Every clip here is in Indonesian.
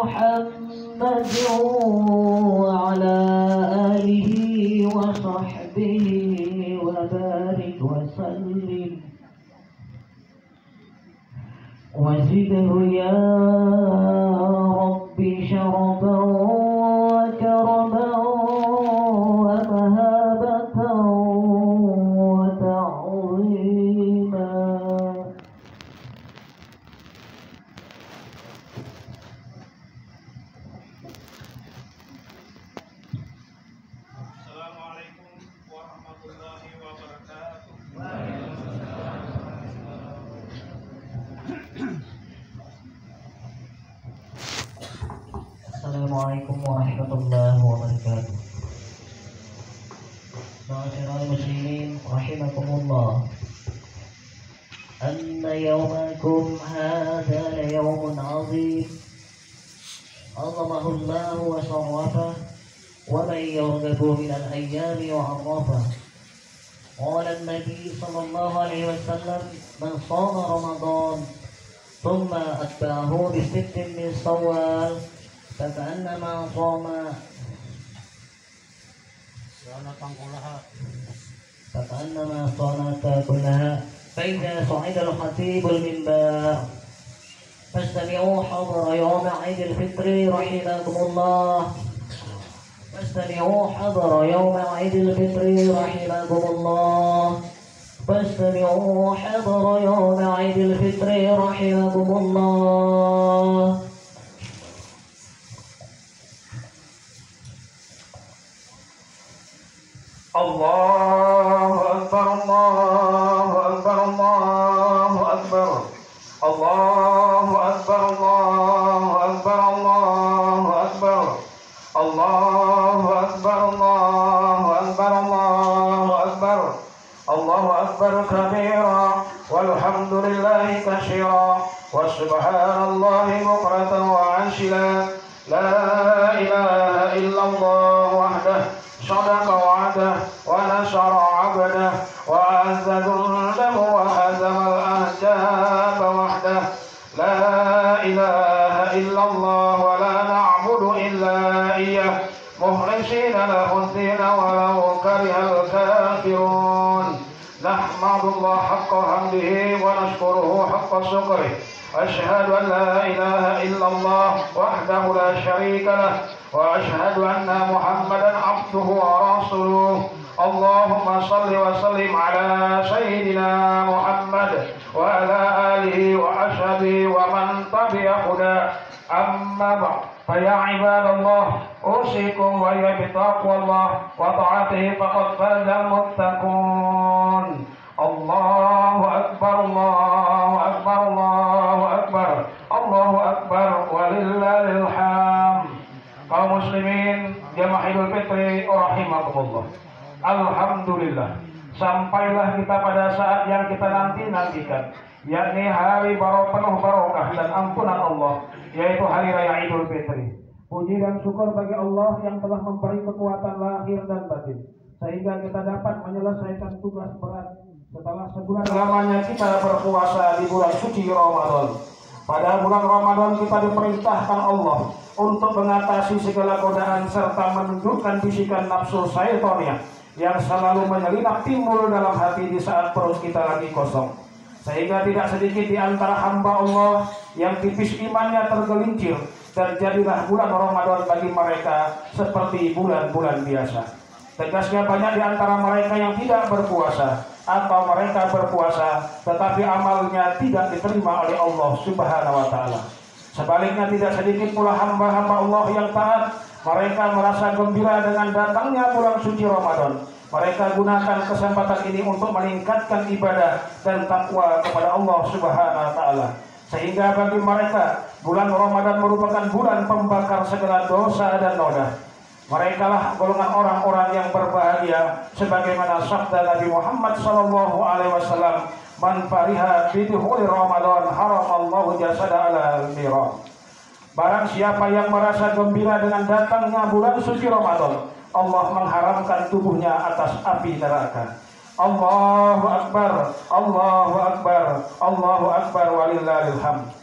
محمد وعلى آله وصحبه وبارك وسلم وزده يا رب شرفا وكرما ومهابة وتعظيما. Assalamualaikum warahmatullahi wabarakatuh. Assalamualaikum warahmatullahi wabarakatuh. Ma'asyiral muslimin rahimakumullah. Anna yawmakum hadha la yawmun 'azim. Allahu wa sharrafa wa man yarghabu min al-ayyami wa 'arrafa. Qala an-nabi sallallahu alaihi wasallam man shama ramadan thumma atba'ahu bi sittin min shawwal فكأنما صام كلها. فإذا صعد الخطيب المنبر فاستمعوا حضر يوم عيد الفطر رحمكم الله. فاستمعوا حضر يوم عيد الفطر رحمكم الله. فاستمعوا حضر يوم عيد الفطر رحمكم الله. Allahu Akbar, Allahu Akbar, Allahu Akbar, Allahu Akbar, Allahu Akbar, Allahu Akbar, Allahu Akbar, Allahu Akbar, Allahu Akbar, Allahu Akbar kabira, walhamdulillahi katsira, wa subhanallahi bukratan wa asila. La ilaha illallah wahdah صدق وعده ونشر عبده وعز جنده وهزم الأحزاب وحده. لا إله إلا الله ولا نعبد إلا إياه مخلصين له الدين ولو كره الكافرون. نحمد الله حق حمده ونشكره حق شكره. أشهد أن لا إله إلا الله وحده لا شريك له وأشهد أن محمدا عبده ورسوله. اللهم صل وسلم على سيدنا محمد وعلى آله وأصحابه ومن تبع هداه. أما بعد فيا عباد الله أوصيكم وإياي بتقوى الله وطاعته فقد فاز المتقون. الله أكبر، الله أكبر، الله أكبر، الله أكبر ولله الحمد. Kaum muslimin jamaah Idul Fitri rahimakumullah. Alhamdulillah, sampailah kita pada saat yang kita nantikan, yakni hari penuh barokah dan ampunan Allah, yaitu hari raya Idul Fitri. Puji dan syukur bagi Allah yang telah memberi kekuatan lahir dan batin, sehingga kita dapat menyelesaikan tugas berat setelah sebulan lamanya kita berpuasa di bulan suci Ramadan. Pada bulan Ramadan kita diperintahkan Allah untuk mengatasi segala godaan serta menundukkan bisikan nafsu syaitannya yang selalu menyelinap timbul dalam hati di saat perut kita lagi kosong. Sehingga tidak sedikit di antara hamba Allah yang tipis imannya tergelincir, dan jadilah bulan Ramadan bagi mereka seperti bulan-bulan biasa. Tegasnya banyak di antara mereka yang tidak berpuasa atau mereka berpuasa tetapi amalnya tidak diterima oleh Allah Subhanahu wa taala. Sebaliknya tidak sedikit pula hamba-hamba Allah yang taat, mereka merasa gembira dengan datangnya bulan suci Ramadan. Mereka gunakan kesempatan ini untuk meningkatkan ibadah dan takwa kepada Allah Subhanahu wa taala. Sehingga bagi mereka bulan Ramadan merupakan bulan pembakar segala dosa dan noda. Mereka lah golongan orang-orang yang berbahagia, sebagaimana sabda Nabi Muhammad sallallahu alaihi wasallam, "Man fariha bi dukhuli Ramadan haramallahu jasada ala al-nira." Barang siapa yang merasa gembira dengan datangnya bulan suci Ramadan, Allah mengharamkan tubuhnya atas api neraka. Allahu Akbar, Allahu Akbar, Allahu Akbar walillahil hamd.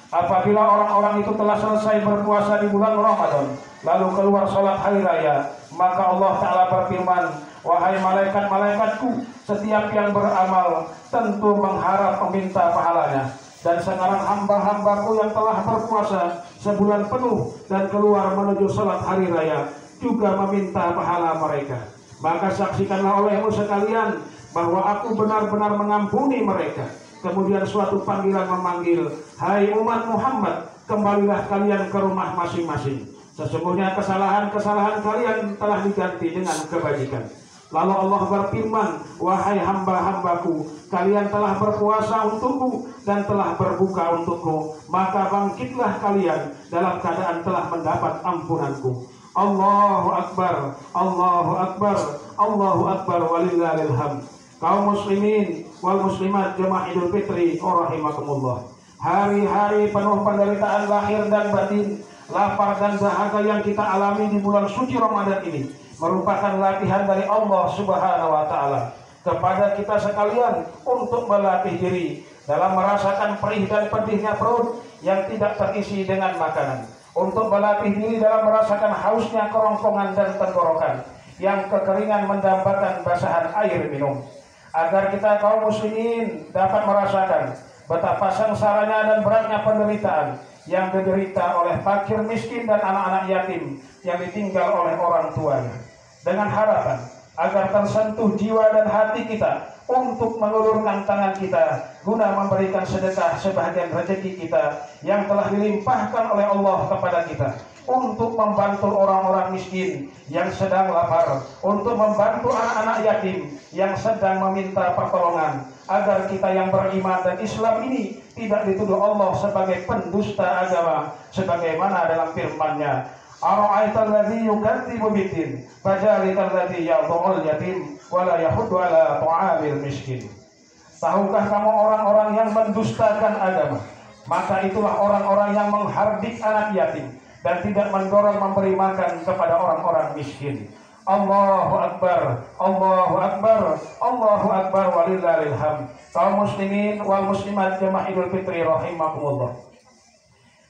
Apabila orang-orang itu telah selesai berpuasa di bulan Ramadan, lalu keluar sholat hari raya, maka Allah Ta'ala berfirman, wahai malaikat-malaikatku, setiap yang beramal tentu mengharap meminta pahalanya. Dan sekarang hamba-hambaku yang telah berpuasa sebulan penuh dan keluar menuju sholat hari raya juga meminta pahala mereka. Maka saksikanlah olehmu sekalian bahwa aku benar-benar mengampuni mereka. Kemudian suatu panggilan memanggil, hai umat Muhammad, kembalilah kalian ke rumah masing-masing. Sesungguhnya kesalahan-kesalahan kalian telah diganti dengan kebajikan. Lalu Allah berfirman, wahai hamba-hambaku, kalian telah berpuasa untukku dan telah berbuka untukku, maka bangkitlah kalian dalam keadaan telah mendapat ampunanku. Allahu Akbar, Allahu Akbar, Allahu Akbar, walillahil hamd. Kaum muslimin wal muslimat jemaah Idul Fitri rahimakumullah. Hari-hari penuh penderitaan lahir dan batin, lapar dan dahaga yang kita alami di bulan suci Ramadan ini merupakan latihan dari Allah Subhanahu wa taala kepada kita sekalian untuk melatih diri dalam merasakan perih dan pedihnya perut yang tidak terisi dengan makanan, untuk melatih diri dalam merasakan hausnya kerongkongan dan tenggorokan yang kekeringan mendambakan basahan air minum, agar kita kaum muslimin dapat merasakan betapa sengsaranya dan beratnya penderitaan yang diderita oleh fakir miskin dan anak-anak yatim yang ditinggal oleh orang tuanya, dengan harapan agar tersentuh jiwa dan hati kita untuk mengulurkan tangan kita guna memberikan sedekah sebahagian rezeki kita yang telah dilimpahkan oleh Allah kepada kita, untuk membantu orang-orang miskin yang sedang lapar, untuk membantu anak-anak yatim yang sedang meminta pertolongan, agar kita yang beriman dan Islam ini tidak dituduh Allah sebagai pendusta agama, sebagaimana dalam firman-Nya, ara'aital ladzi yukadzibu biddin fajalikal ladzi yadhul yatim wala yahuddu ala ta'amil miskin. Tahukah kamu orang-orang yang mendustakan agama? Maka itulah orang-orang yang menghardik anak yatim dan tidak mendorong memberi makan kepada orang-orang miskin. Allahu Akbar, Allahu Akbar, Allahu Akbar, walillahil hamd. Kaum muslimin wal muslimat jemaah Idul Fitri rahimakumullah.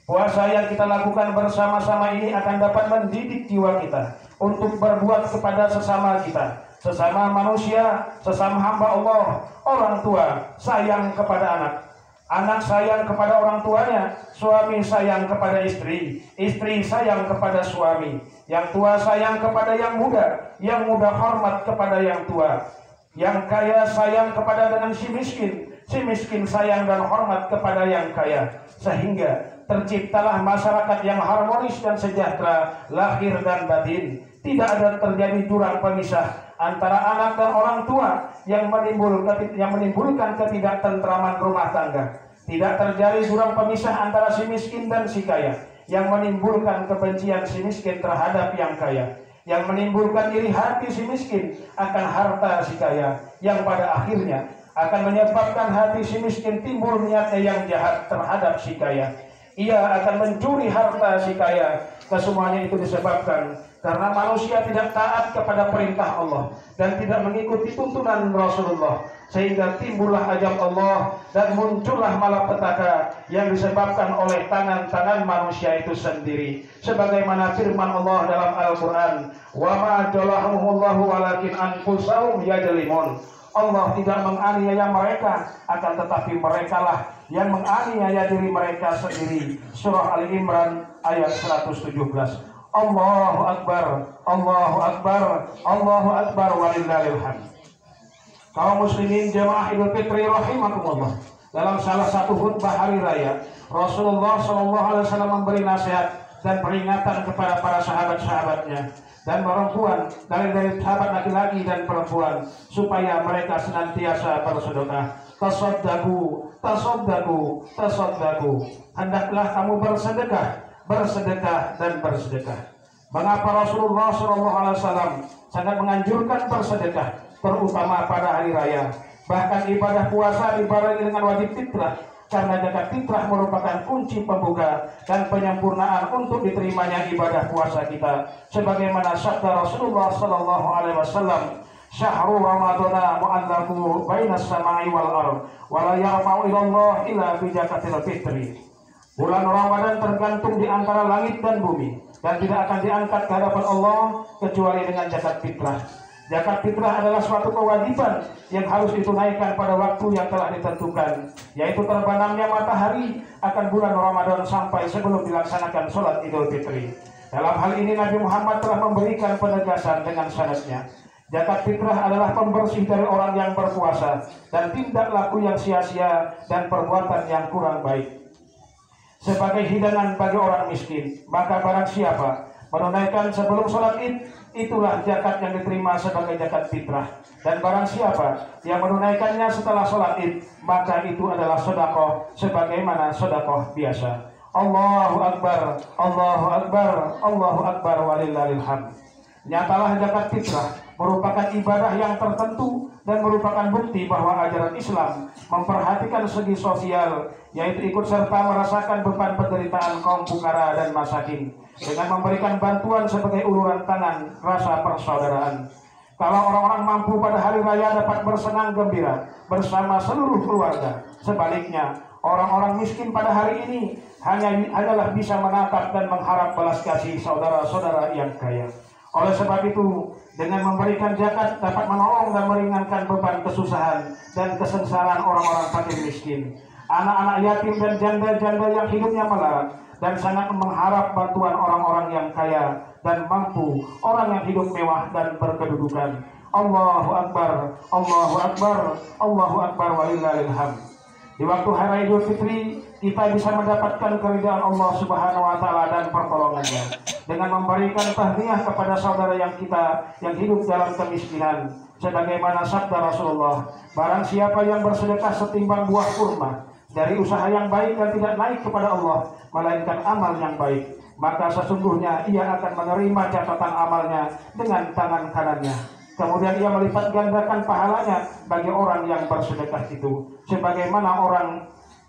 Puasa yang kita lakukan bersama-sama ini akan dapat mendidik jiwa kita untuk berbuat kepada sesama kita, sesama manusia, sesama hamba Allah. Orang tua sayang kepada anak, anak sayang kepada orang tuanya, suami sayang kepada istri, istri sayang kepada suami, yang tua sayang kepada yang muda hormat kepada yang tua, yang kaya sayang kepada dengan si miskin sayang dan hormat kepada yang kaya, sehingga terciptalah masyarakat yang harmonis dan sejahtera lahir dan batin. Tidak ada terjadi jurang pemisah antara anak dan orang tua yang menimbulkan ketidaktentraman rumah tangga. Tidak terjadi jurang pemisah antara si miskin dan si kaya yang menimbulkan kebencian si miskin terhadap yang kaya, yang menimbulkan iri hati si miskin akan harta si kaya, yang pada akhirnya akan menyebabkan hati si miskin timbul niatnya yang jahat terhadap si kaya. Ia akan mencuri harta si kaya. Kesemuanya itu disebabkan karena manusia tidak taat kepada perintah Allah dan tidak mengikuti tuntunan Rasulullah, sehingga timbullah ajab Allah dan muncullah malapetaka yang disebabkan oleh tangan-tangan manusia itu sendiri. Sebagaimana firman Allah dalam Al-Quran, wa ma jalahumullahu walakin anfusahum yajlimun. Allah tidak menganiaya mereka, akan tetapi merekalah yang menganiaya diri mereka sendiri. Surah Ali Imran ayat 117. Allahu Akbar, Allahu Akbar, Allahu Akbar, walillahil hamd. Kaum muslimin jemaah Idul Fitri rahimakumullah. Dalam salah satu khutbah hari raya, Rasulullah SAW memberi nasihat dan peringatan kepada para sahabat-sahabatnya dan perempuan, dari sahabat laki-laki dan perempuan, supaya mereka senantiasa bersedekah. Tasaddaku, tasaddaku, tasaddaku. Hendaklah kamu bersedekah dan bersedekah. Mengapa Rasulullah SAW sangat menganjurkan bersedekah, terutama pada hari raya? Bahkan ibadah puasa dibarengi dengan wajib fitrah, karena zakat fitrah merupakan kunci pembuka dan penyempurnaan untuk diterimanya ibadah puasa kita. Sebagaimana sabda Rasulullah SAW, syahru ramadana mu'allaku bainas sama'i wal ard wa la yarfa'u ilallah illa bi zakatil fitri. Bulan Ramadan tergantung di antara langit dan bumi dan tidak akan diangkat ke hadapan Allah kecuali dengan zakat fitrah. Zakat fitrah adalah suatu kewajiban yang harus ditunaikan pada waktu yang telah ditentukan, yaitu terbenamnya matahari akan bulan Ramadan sampai sebelum dilaksanakan sholat Idul Fitri. Dalam hal ini Nabi Muhammad telah memberikan penegasan dengan sanadnya. Zakat fitrah adalah pembersih dari orang yang berpuasa dan tindak laku yang sia-sia dan perbuatan yang kurang baik. Sebagai hidangan bagi orang miskin, maka barang siapa menunaikan sebelum sholat id, itulah zakat yang diterima sebagai zakat fitrah. Dan barang siapa yang menunaikannya setelah sholat id, maka itu adalah sedekah sebagaimana sedekah biasa. Allahu Akbar, Allahu Akbar, Allahu Akbar, walillahil hamd. Nyatalah zakat fitrah merupakan ibadah yang tertentu dan merupakan bukti bahwa ajaran Islam memperhatikan segi sosial, yaitu ikut serta merasakan beban penderitaan kaum fukara dan masakin dengan memberikan bantuan sebagai uluran tangan rasa persaudaraan. Kalau orang-orang mampu pada hari raya dapat bersenang gembira bersama seluruh keluarga, sebaliknya orang-orang miskin pada hari ini hanyalah bisa menatap dan mengharap belas kasih saudara-saudara yang kaya. Oleh sebab itu, dengan memberikan zakat dapat menolong dan meringankan beban kesusahan dan kesengsaraan orang-orang fakir miskin, anak-anak yatim dan janda-janda yang hidupnya melarat dan sangat mengharap bantuan orang-orang yang kaya dan mampu, orang yang hidup mewah dan berkedudukan. Allahu Akbar, Allahu Akbar, Allahu Akbar, walillahil hamd. Di waktu hari Idul Fitri, kita bisa mendapatkan keridhaan Allah Subhanahu wa taala dan pertolongannya dengan memberikan tahniah kepada saudara yang hidup dalam kemiskinan, sebagaimana sabda Rasulullah, barang siapa yang bersedekah setimbang buah kurma dari usaha yang baik dan tidak naik kepada Allah melainkan amal yang baik, maka sesungguhnya ia akan menerima catatan amalnya dengan tangan kanannya. Kemudian ia melipat gandakan pahalanya bagi orang yang bersedekah itu, sebagaimana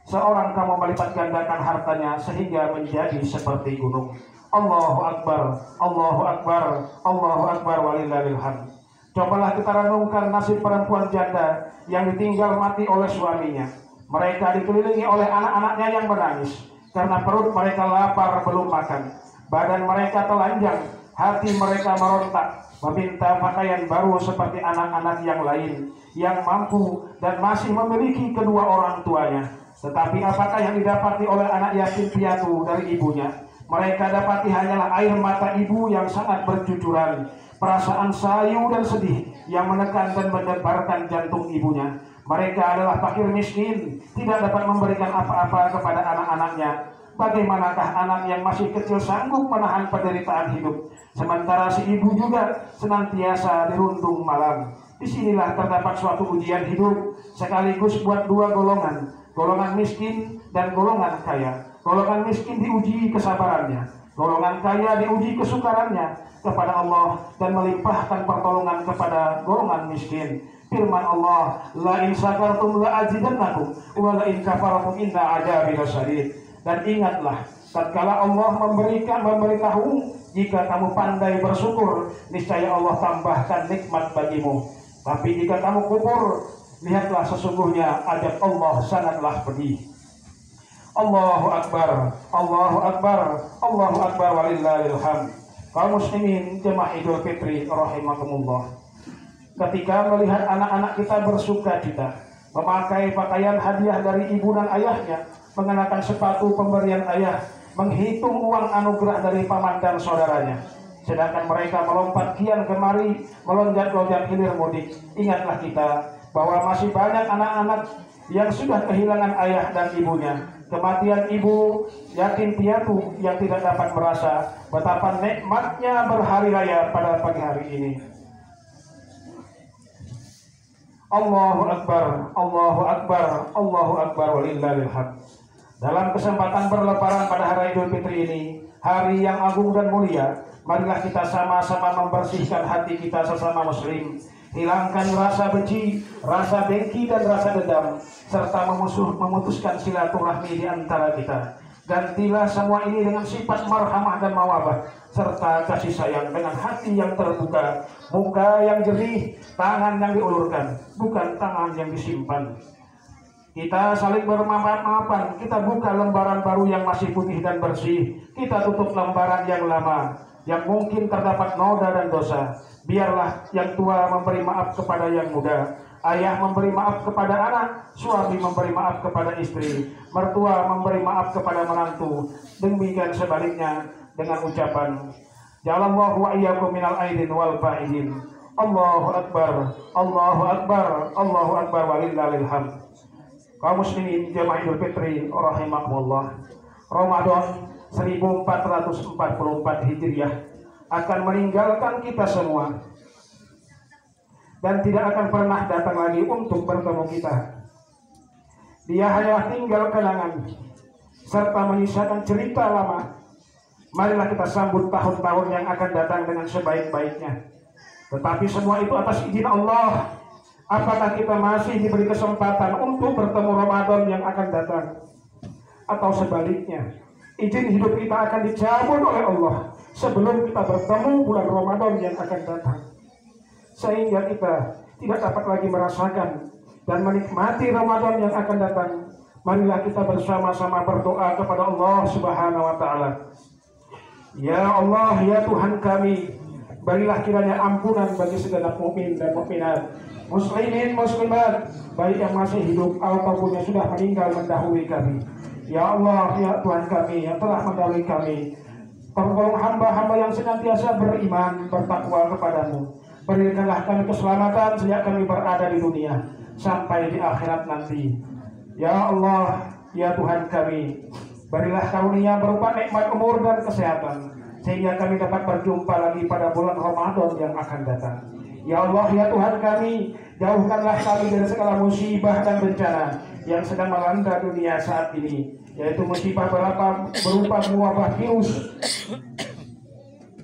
seorang kamu melipat gandakan hartanya sehingga menjadi seperti gunung. Allahu Akbar, Allahu Akbar, Allahu Akbar, walillahil hamd. Cobalah kita renungkan nasib perempuan janda yang ditinggal mati oleh suaminya. Mereka dikelilingi oleh anak-anaknya yang menangis karena perut mereka lapar belum makan. Badan mereka telanjang, hati mereka merontak, meminta pakaian baru seperti anak-anak yang lain yang mampu dan masih memiliki kedua orang tuanya. Tetapi apakah yang didapati oleh anak yatim piatu dari ibunya? Mereka dapati hanyalah air mata ibu yang sangat bercucuran, perasaan sayu dan sedih yang menekan dan mendebarkan jantung ibunya. Mereka adalah fakir miskin, tidak dapat memberikan apa-apa kepada anak-anaknya. Bagaimanakah anak yang masih kecil sanggup menahan penderitaan hidup, sementara si ibu juga senantiasa dirundung malam. Disinilah terdapat suatu ujian hidup sekaligus buat dua golongan, golongan miskin dan golongan kaya. Golongan miskin diuji kesabarannya, golongan kaya diuji kesukarannya kepada Allah dan melimpahkan pertolongan kepada golongan miskin. Firman Allah, la in syakartum la azidannakum wa la in kafartum inna adzabi lasyadid. Dan ingatlah, tatkala Allah memberitahu, jika kamu pandai bersyukur, niscaya Allah tambahkan nikmat bagimu. Tapi jika kamu kufur, lihatlah sesungguhnya azab Allah sangatlah pedih. Allahu Akbar, Allahu Akbar, Allahu Akbar, walillahil hamd. Kaum muslimin jemaah Idul Fitri rahimakumullah, ketika melihat anak-anak kita bersuka cita, memakai pakaian hadiah dari ibu dan ayahnya, mengenakan sepatu pemberian ayah, menghitung uang anugerah dari paman dan saudaranya, sedangkan mereka melompat kian kemari, melonjak-lonjak hilir mudik, ingatlah kita bahwa masih banyak anak-anak yang sudah kehilangan ayah dan ibunya. Kematian ibu yatim piatu yang tidak dapat merasa betapa nikmatnya berhari raya pada pagi hari ini. Allahu Akbar, Allahu Akbar, Allahu Akbar, walillahil hamd. Dalam kesempatan berlebaran pada hari Idul Fitri ini, hari yang agung dan mulia, marilah kita sama-sama membersihkan hati kita sesama muslim, hilangkan rasa benci, rasa dengki dan rasa dendam, serta memutuskan silaturahmi di antara kita. Gantilah semua ini dengan sifat marhamah dan mawabah, serta kasih sayang dengan hati yang terbuka, muka yang jernih, tangan yang diulurkan, bukan tangan yang disimpan. Kita saling bermaaf-maafan, kita buka lembaran baru yang masih putih dan bersih, kita tutup lembaran yang lama yang mungkin terdapat noda dan dosa. Biarlah yang tua memberi maaf kepada yang muda, ayah memberi maaf kepada anak, suami memberi maaf kepada istri, mertua memberi maaf kepada menantu. Demikian sebaliknya dengan ucapan Ja'alallahu wa iyyakum minal aidin wal fa'idin. Allahu akbar, Allahu akbar, Allahu akbar walillahil hamd. Kaum muslimin jamaah Idul Fitri rahimakumullah. Ramadan 1444 Hijriah akan meninggalkan kita semua dan tidak akan pernah datang lagi untuk bertemu kita. Dia hanya tinggal kenangan serta menyisakan cerita lama. Marilah kita sambut tahun-tahun yang akan datang dengan sebaik-baiknya. Tetapi semua itu atas izin Allah. Apakah kita masih diberi kesempatan untuk bertemu Ramadan yang akan datang? Atau sebaliknya, izin hidup kita akan dicabut oleh Allah sebelum kita bertemu bulan Ramadan yang akan datang. Sehingga kita tidak dapat lagi merasakan dan menikmati Ramadan yang akan datang. Marilah kita bersama-sama berdoa kepada Allah Subhanahu wa Ta'ala. Ya Allah, ya Tuhan kami, berilah kiranya ampunan bagi segala mukmin dan mukminat, muslimin muslimat, baik yang masih hidup ataupun yang sudah meninggal mendahului kami. Ya Allah, ya Tuhan kami yang telah mendahului kami, tolong hamba-hamba yang senantiasa beriman, bertakwa kepadamu. Berikanlah kami keselamatan sejak kami berada di dunia sampai di akhirat nanti. Ya Allah, ya Tuhan kami, berilah karunia berupa nikmat umur dan kesehatan sehingga kami dapat berjumpa lagi pada bulan Ramadan yang akan datang. Ya Allah, ya Tuhan kami, jauhkanlah kami dari segala musibah dan bencana yang sedang melanda dunia saat ini, yaitu musibah berupa wabah virus.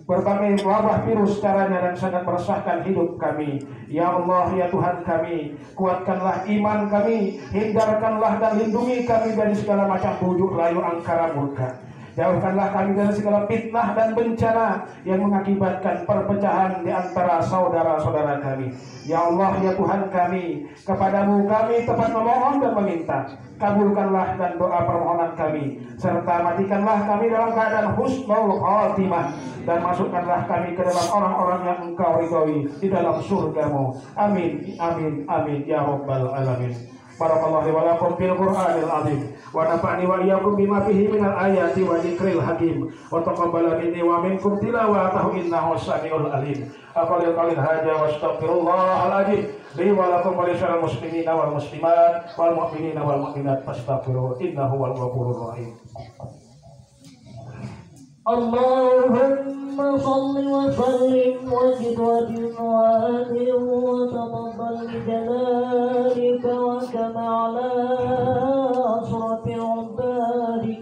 Berbagai wabah virus caranya dan sangat meresahkan hidup kami. Ya Allah, ya Tuhan kami, kuatkanlah iman kami, hindarkanlah dan lindungi kami dari segala macam bujuk rayu angkara murka. Jauhkanlah kami dari segala fitnah dan bencana yang mengakibatkan perpecahan di antara saudara-saudara kami. Ya Allah, ya Tuhan kami, kepadamu kami tepat memohon dan meminta. Kabulkanlah dan doa permohonan kami, serta matikanlah kami dalam keadaan husnul khatimah, dan masukkanlah kami ke dalam orang-orang yang Engkau ridhoi di dalam surgamu. Amin, amin, amin, ya Rabbal alamin. Barakallahu wa lakum fil Qur'anil azim wa nafa'ni wa iyyakum bima fihi minal ayati wa dzikril hakim wa taqabbala minni wa minkum tilawatahu innahu samiul alim. Aqulu qawli hadza wa astaghfirullahal azim li wa lakum wa lisal muslimina wal muslimat wal mu'minina wal mu'minat fastaghfiruhu innahu wal ghafurur rahim. اللهم صل وسلم وزد وزد وآله وتفضل بجلالك وكما على أشرف عبادك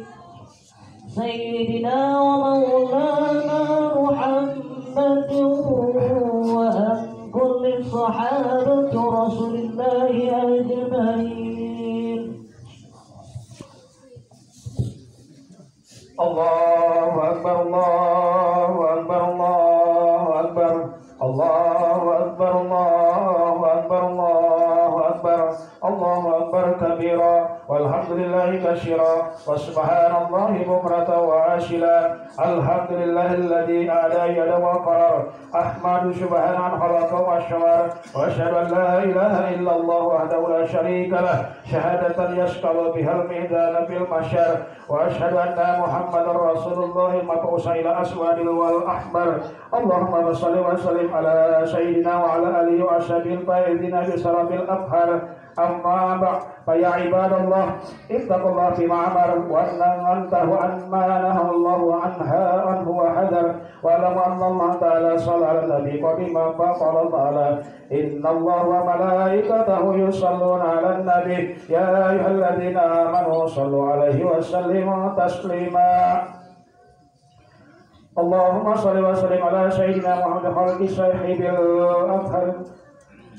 سيدنا ومولانا محمد وعن كل صحابة رسول الله أجمعين. Allahu akbar, Allahu akbar, Allahu akbar, Allahu akbar, Allahu akbar, Allahu akbar, Allahu akbar kabira, walhamdulillahi katsira, wa subhanallahi bukratan wa asila. Alhamdulillahilladzi a'la yada wa qarar. Ahmadu subhanahu khalaqa wa syawar. Wa asyhadu an la ilaha illallah wahdahu la syarika lah, syahadatan yashqalu bihal mizan fil mahsyar. Wa asyhadu anna Muhammadar Rasulullah mab'usa ila aswadil wal ahmar. Allahumma shalli wa sallim ala sayyidina wa ala alihi wa ashabil faizina bi sarabil abhar. Amma ba'd, fa ya ibadallah, ittaqullaha fi ma'amar wa antahu amma nahallahu anhu wa hadar, wa lam anna Allah ta'ala shalla ala nabi qadima fa qala ta'ala inna Allah wa malaikatahu yusalluna ala nabi ya ayyuhalladzina amanu sallu alaihi wa sallimu taslima. Allahumma shalli wa sallim ala sayyidina Muhammad khalqi sahibil afhar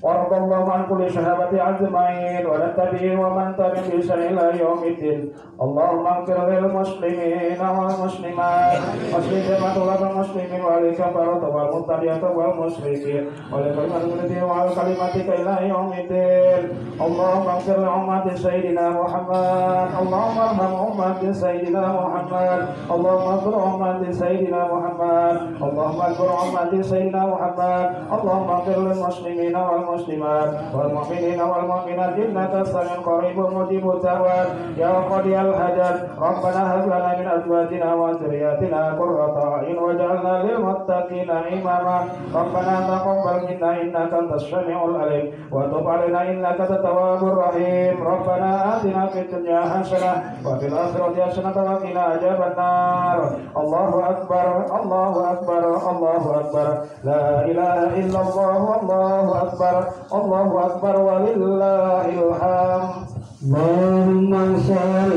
وارض اللهم عن كل صحابة أجمعين والتابعين ومن تبعهم بإحسان إلى يوم الدين. اللهم اغفر للمسلمين والمسلمات مسلم جماعة المسلمين والكفرة والمبتدعة والمشركين ولكلمة وكلمتك إلى يوم الدين. اللهم اغفر لأمة سيدنا محمد. اللهم ارحم أمة سيدنا محمد. اللهم اغفر أمة سيدنا محمد. اللهم اغفر أمة سيدنا محمد. اللهم اغفر للمسلمين والمسلمات والمؤمنين والمؤمنات إنك سميع قريب مجيب الدعوات يا قاضي الحاجات. ربنا هب لنا من أزواجنا وذرياتنا قرة أعين واجعلنا للمتقين إماما. ربنا تقبل منا إنك أنت السميع العليم وتب علينا إنك أنت التواب الرحيم. ربنا آتنا في الدنيا حسنة وفي الآخرة حسنة وقنا عذاب النار. الله أكبر الله أكبر الله أكبر لا إله إلا الله والله أكبر الله أكبر ولله الحمد. اللهم صل